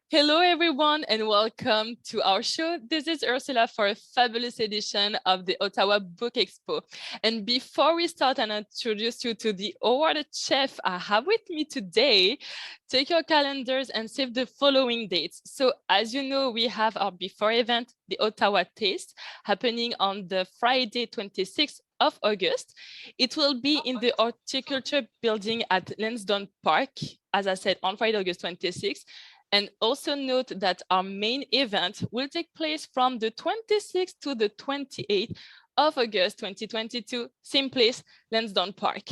Hello, everyone, and welcome to our show. This is Ursula for a fabulous edition of the Ottawa Book Expo. And before we start and introduce you to the awarded chef I have with me today, take your calendars and save the following dates. So, as you know, we have our before event, the Ottawa Tastes, happening on the Friday, 26th of August. It will be in the Horticulture Building at Lansdowne Park, as I said, on Friday, August 26th. And also note that our main event will take place from the 26th to the 28th of August 2022, same place, Lansdowne Park.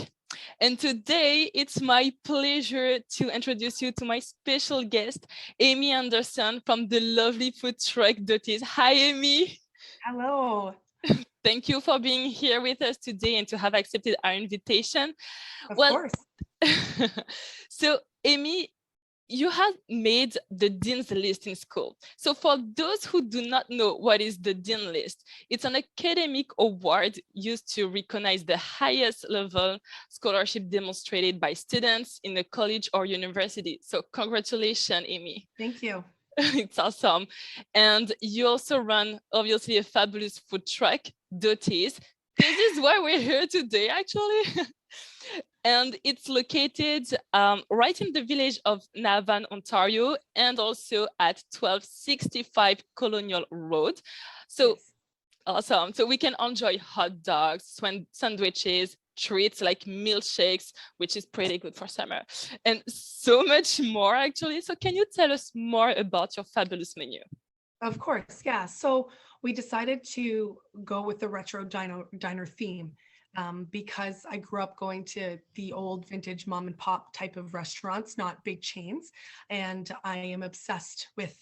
And today, it's my pleasure to introduce you to my special guest, Amy Henderson from the lovely food truck Dottie. Hi, Amy. Hello. Thank you for being here with us today and to have accepted our invitation. Of Well, course. so Amy, you have made the Dean's List in school. So for those who do not know what is the Dean List, it's an academic award used to recognize the highest level scholarship demonstrated by students in a college or university. So congratulations, Amy. Thank you. It's awesome. And you also run, obviously, a fabulous food truck, Dottie's. This is why we're here today, actually. And it's located right in the village of Navan, Ontario, and also at 1265 Colonial Road. So Yes. awesome. So we can enjoy hot dogs, sandwiches, treats like milkshakes, which is pretty good for summer, and so much more, actually. So can you tell us more about your fabulous menu? Of course. Yeah. So we decided to go with the retro diner theme because I grew up going to the old vintage mom and pop type of restaurants, not big chains. And I am obsessed with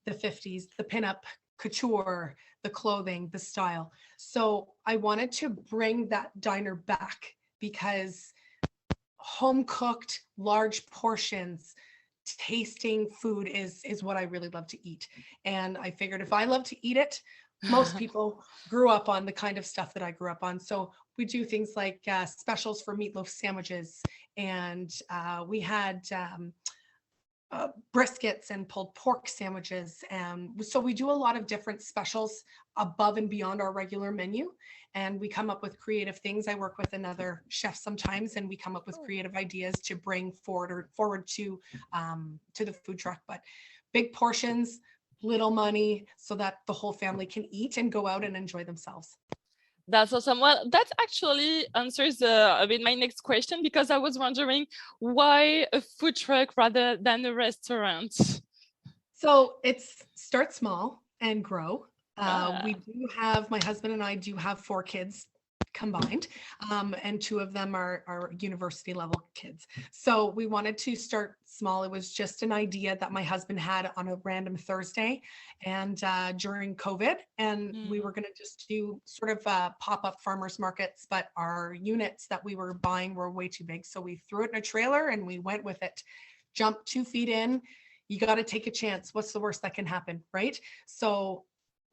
the 50s, the pinup couture, the clothing, the style. So I wanted to bring that diner back because home cooked, large portions, tasting food is what I really love to eat. And I figured if I love to eat it, most people grew up on the kind of stuff that I grew up on. So we do things like specials for meatloaf sandwiches, and we had briskets and pulled pork sandwiches. And so we do a lot of different specials above and beyond our regular menu. And we come up with creative things. I work with another chef sometimes, and we come up with creative ideas to bring forward to the food truck. But big portions, little money, so that the whole family can eat and go out and enjoy themselves. That's awesome. Well, that actually answers a bit my next question, because I was wondering why a food truck rather than a restaurant? So it's start small and grow. We Ah. do have, my husband and I do have 4 kids combined, and 2 of them are university level kids. So we wanted to start small. It was just an idea that my husband had on a random Thursday, and during COVID, and we Mm. were going to just do sort of pop-up farmers markets, but our units that we were buying were way too big. So we threw it in a trailer and we went with it. Jumped 2 feet in. You got to take a chance. What's the worst that can happen, right? So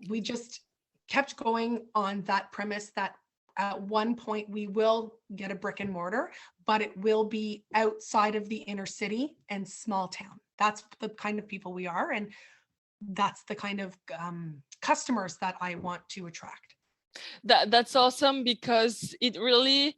we just kept going on that premise that at one point we will get a brick and mortar, but it will be outside of the inner city and small town. That's the kind of people we are, and that's the kind of customers that I want to attract. That's awesome, because it really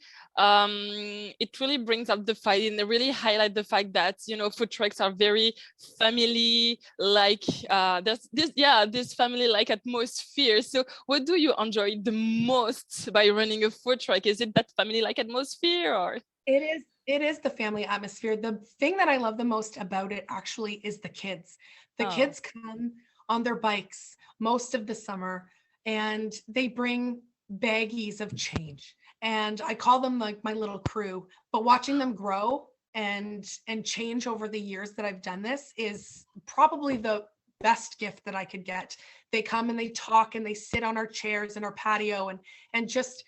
brings up the fight and it really highlight the fact that, food trucks are very family like. There's this family like atmosphere. So what do you enjoy the most by running a food truck? Is it that family like atmosphere, or? It is the family atmosphere. The thing that I love the most about it actually is the kids. The Oh. kids come on their bikes most of the summer, and they bring baggies of change. And I call them like my little crew, but watching them grow and change over the years that I've done this is probably the best gift that I could get. They come and they talk and they sit on our chairs in our patio and just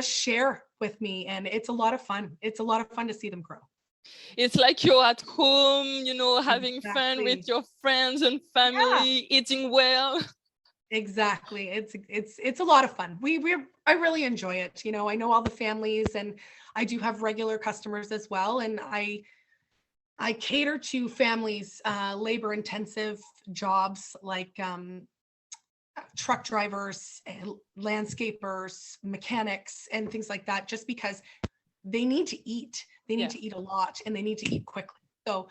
share with me, and it's a lot of fun. It's a lot of fun to see them grow. It's like you're at home, having fun with Exactly. your friends and Yeah, family, eating well. exactly. It's a lot of fun. I really enjoy it. I know all the families, and I do have regular customers as well, and I cater to families, labor intensive jobs like truck drivers and landscapers, mechanics, and things like that, just because they need to eat. They need Yeah. to eat a lot and they need to eat quickly. So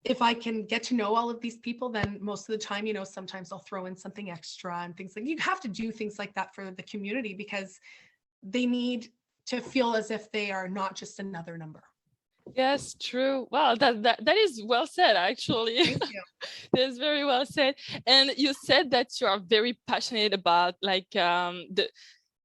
if I can get to know all of these people, then most of the time, sometimes I'll throw in something extra and things like you have to do things like that for the community because they need to feel as if they are not just another number. Yes, true. Wow, that is well said, actually. Thank you. That's very well said. And you said that you are very passionate about like the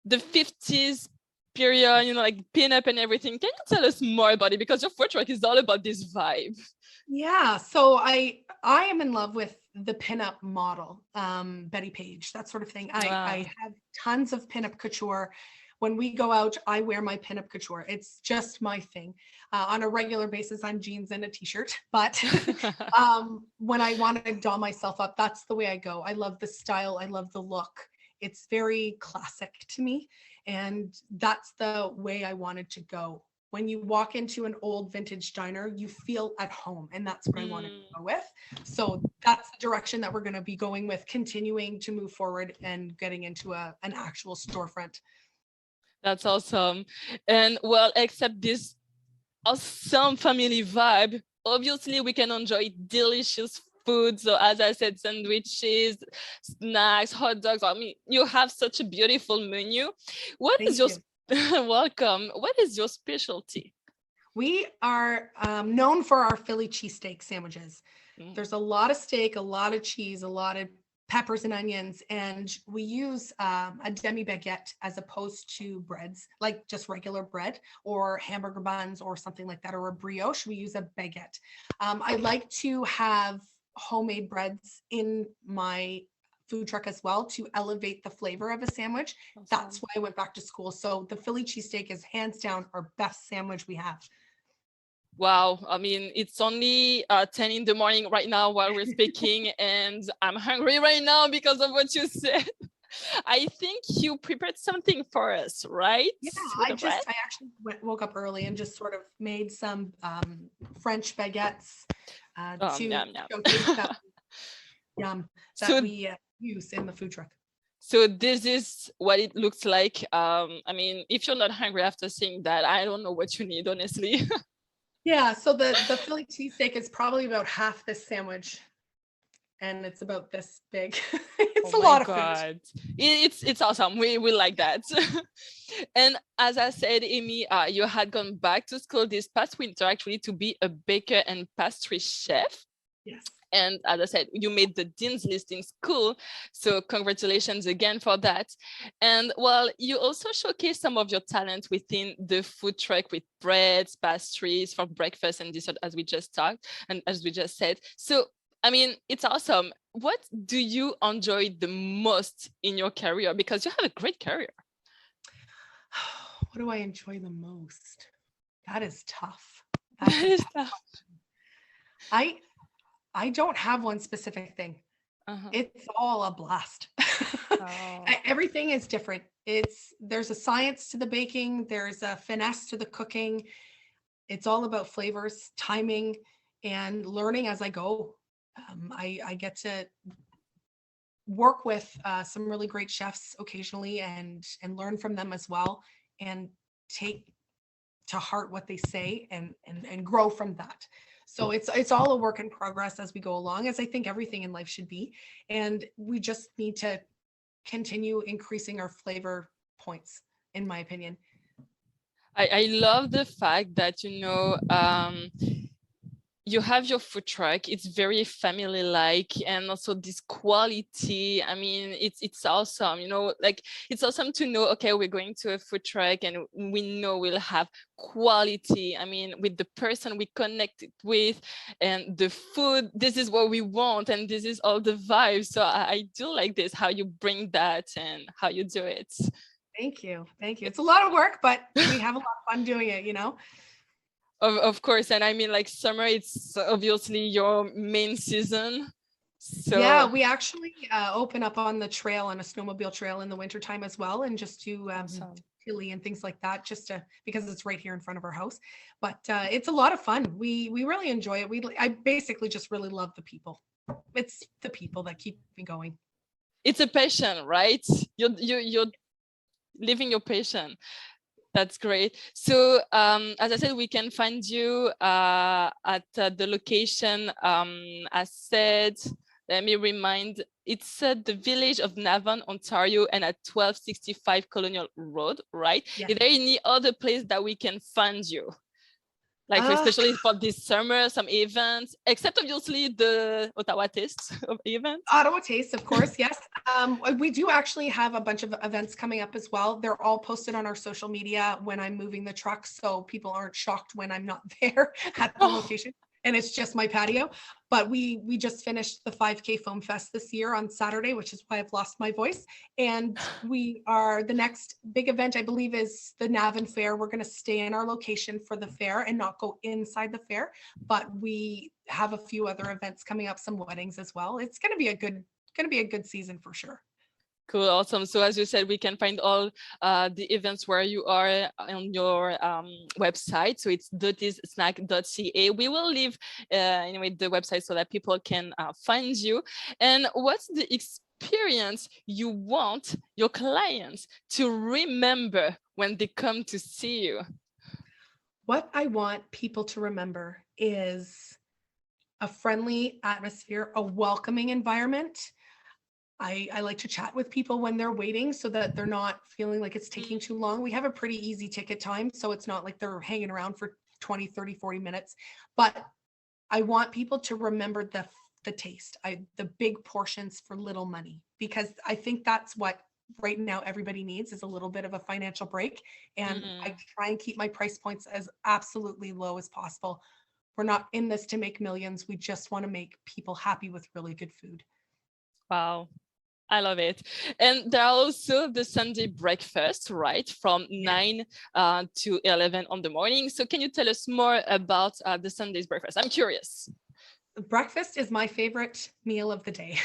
50s period, like pin-up and everything. Can you tell us more about it? Because your food truck is all about this vibe. Yeah, so I am in love with the pinup model, Betty Page, that sort of thing. I Wow. have tons of pinup couture. When we go out, I wear my pinup couture. It's just my thing. On a regular basis, I'm jeans and a t-shirt, but when I want to doll myself up, that's the way I go. I love the style. I love the look. It's very classic to me, and that's the way I wanted to go. When you walk into an old vintage diner, you feel at home, and that's what I wanted to go with. So that's the direction that we're going to be going with, continuing to move forward and getting into an actual storefront. That's awesome. And well, except this awesome family vibe, obviously we can enjoy delicious food. So as I said, sandwiches, snacks, hot dogs. I mean, you have such a beautiful menu. What is Thank your you. welcome? What is your specialty? We are known for our Philly cheesesteak sandwiches. Mm. There's a lot of steak, a lot of cheese, a lot of peppers and onions, and we use a demi baguette as opposed to breads, like just regular bread or hamburger buns or something like that, or a brioche. We use a baguette. I like to have homemade breads in my food truck as well to elevate the flavor of a sandwich. That's Awesome. why I went back to school. So the Philly cheesesteak is hands down our best sandwich we have. Wow, I mean, it's only 10 in the morning right now while we're speaking, and I'm hungry right now because of what you said. I think you prepared something for us, right? Yeah, With the bread? I actually woke up early and just sort of made some French baguettes to Yum, yum. showcase that So, we use in the food truck. so this is what it looks like. I mean, if you're not hungry after seeing that, I don't know what you need, honestly. Yeah, so the Philly cheesesteak is probably about half this sandwich, and it's about this big. Oh It's a my lot of food. God. It's awesome. We like that. And as I said, Amy, you had gone back to school this past winter actually to be a baker and pastry chef. Yes. And as I said, you made the Dean's List in school. So congratulations again for that. And well, you also showcase some of your talent within the food truck with breads, pastries for breakfast and dessert, as we just talked and as we just said. So, I mean, it's awesome. What do you enjoy the most in your career? Because you have a great career. What do I enjoy the most? That is tough. That That's a is tough tough. question. I don't have one specific thing. Uh-huh. It's all a blast. Oh. Everything is different. There's a science to the baking, there's a finesse to the cooking. It's all about flavors, timing, and learning as I go. I get to work with some really great chefs occasionally and learn from them as well, and take to heart what they say and grow from that. So it's all a work in progress as we go along, as I think everything in life should be. And we just need to continue increasing our flavor points, in my opinion. I love the fact that, you have your food truck. It's very family like, and also this quality. I mean, it's awesome. Like it's awesome to know, okay, we're going to a food truck and we know we'll have quality. I mean, with the person we connected with and the food, this is what we want, and this is all the vibes. So I do like this, how you bring that and how you do it. Thank you. Thank you. It's a lot of work, but we have a lot of fun doing it. Of course, and I mean, like summer, it's obviously your main season. Yeah, So we actually open up on the trail, on a snowmobile trail in the wintertime as well, and just do awesome. chili and things like that, just to because it's right here in front of our house. But it's a lot of fun. We really enjoy it. I basically just really love the people. It's the people that keep me going. It's a passion, right? You're living your passion. That's great. So as I said, we can find you at the location. I said, let me remind, it's at the village of Navan, Ontario, and at 1265 Colonial Road, right? Yeah. Is there any other place that we can find you? Like especially for this summer, some events, except obviously the Ottawa Tastes event. Ottawa Tastes, of course, yes. We do actually have a bunch of events coming up as well. They're all posted on our social media when I'm moving the truck, so people aren't shocked when I'm not there at the location. And it's just my patio. But we just finished the 5K Foam Fest this year on Saturday, which is why I've lost my voice. And the next big event, I believe, is the Navan Fair. We're going to stay in our location for the fair and not go inside the fair. But we have a few other events coming up, some weddings as well. It's going to be a good season for sure. Cool, awesome. So as you said, we can find all the events where you are on your website. So it's Dottie'sSnack.ca. We will leave anyway the website so that people can find you. And what's the experience you want your clients to remember when they come to see you? What I want people to remember is a friendly atmosphere, a welcoming environment. I like to chat with people when they're waiting so that they're not feeling like it's taking too long. We have a pretty easy ticket time, so it's not like they're hanging around for 20, 30, 40 minutes. But I want people to remember the taste, the big portions for little money, because I think that's what right now everybody needs is a little bit of a financial break. And I try and keep my price points as absolutely low as possible. We're not in this to make millions. We just want to make people happy with really good food. Wow. I love it. And there are also the Sunday breakfast, right? From 9 to 11 on the morning. So can you tell us more about the Sunday's breakfast? I'm curious. Breakfast is my favorite meal of the day.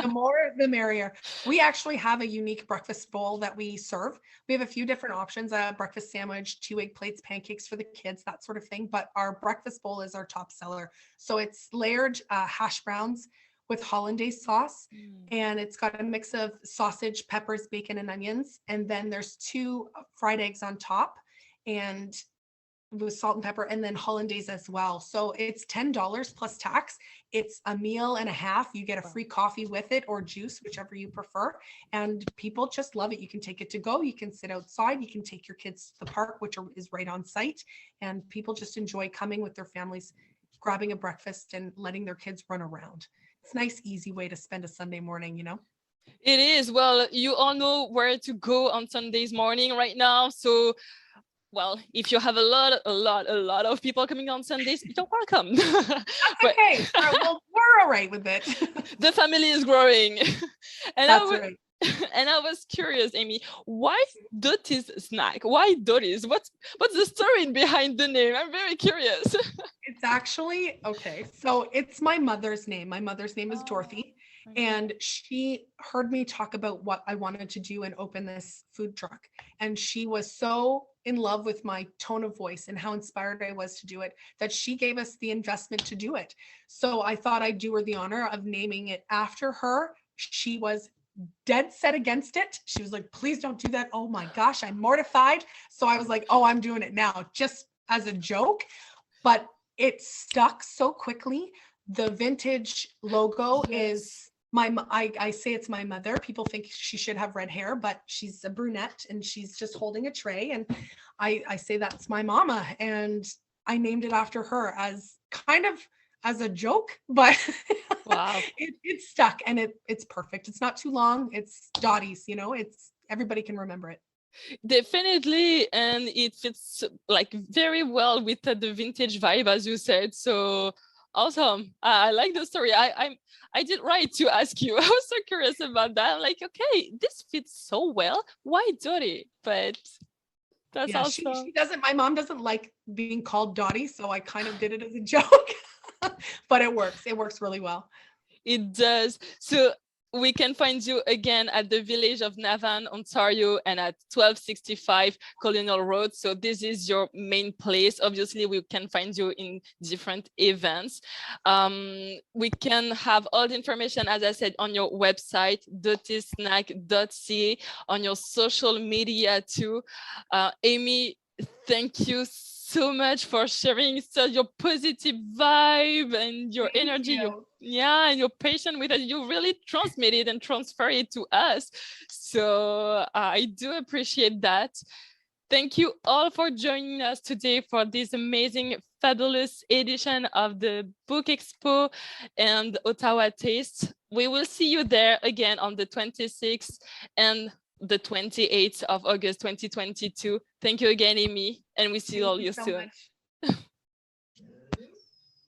The more, the merrier. We actually have a unique breakfast bowl that we serve. We have a few different options, a breakfast sandwich, 2 egg plates, pancakes for the kids, that sort of thing. But our breakfast bowl is our top seller. So it's layered hash browns with hollandaise sauce, and it's got a mix of sausage, peppers, bacon, and onions. And then there's 2 fried eggs on top, and with salt and pepper, and then hollandaise as well. So it's $10 plus tax. It's a meal and a half. You get a free coffee with it or juice, whichever you prefer. And people just love it. You can take it to go. You can sit outside. You can take your kids to the park, which is right on site. And people just enjoy coming with their families, grabbing a breakfast and letting their kids run around. It's a nice, easy way to spend a Sunday morning, you know? It is. Well, you all know where to go on Sundays morning right now. So, well, if you have a lot of people coming on Sundays, you're welcome. But, okay, we're all right with it. The family is growing. And That's right. And I was curious, Amy, why Dottie's Snack? Why Dottie's? What's the story behind the name? I'm very curious. It's actually, okay, so it's my mother's name. My mother's name is Dorothy, and she heard me talk about what I wanted to do and open this food truck. And she was so in love with my tone of voice and how inspired I was to do it that she gave us the investment to do it. So I thought I'd do her the honor of naming it after her. She was dead set against it. She was like, please don't do that. Oh my gosh, I'm mortified. So I was like, oh, I'm doing it now, just as a joke. But it stuck so quickly. The vintage logo is I say it's my mother. People think she should have red hair, but she's a brunette and she's just holding a tray. And I say that's my mama. And I named it after her as kind of as a joke, but wow. it stuck, and it's perfect. It's not too long. It's Dottie's, you know, it's everybody can remember it. Definitely, and it fits like very well with the vintage vibe, as you said. So awesome. I like the story. I did right to ask you. I was so curious about that. I'm like, okay, this fits so well. Why Dottie? But that's awesome. She doesn't. My mom doesn't like being called Dottie, so I kind of did it as a joke. But it works. It works really well. It does. So we can find you again at the village of Navan, Ontario, and at 1265 Colonial Road. So this is your main place. Obviously, we can find you in different events. We can have all the information, as I said, on your website, DottieSnack.ca, on your social media too. Amy, thank you so much for sharing your positive vibe and your Thank energy, you. and your patience with us. You really transmit it and transfer it to us. So I do appreciate that. Thank you all for joining us today for this amazing, fabulous edition of the Book Expo and Ottawa Tastes. We will see you there again on the 26th and the 28th of August 2022. Thank you again, Amy, and we see Thank all you you so soon. much.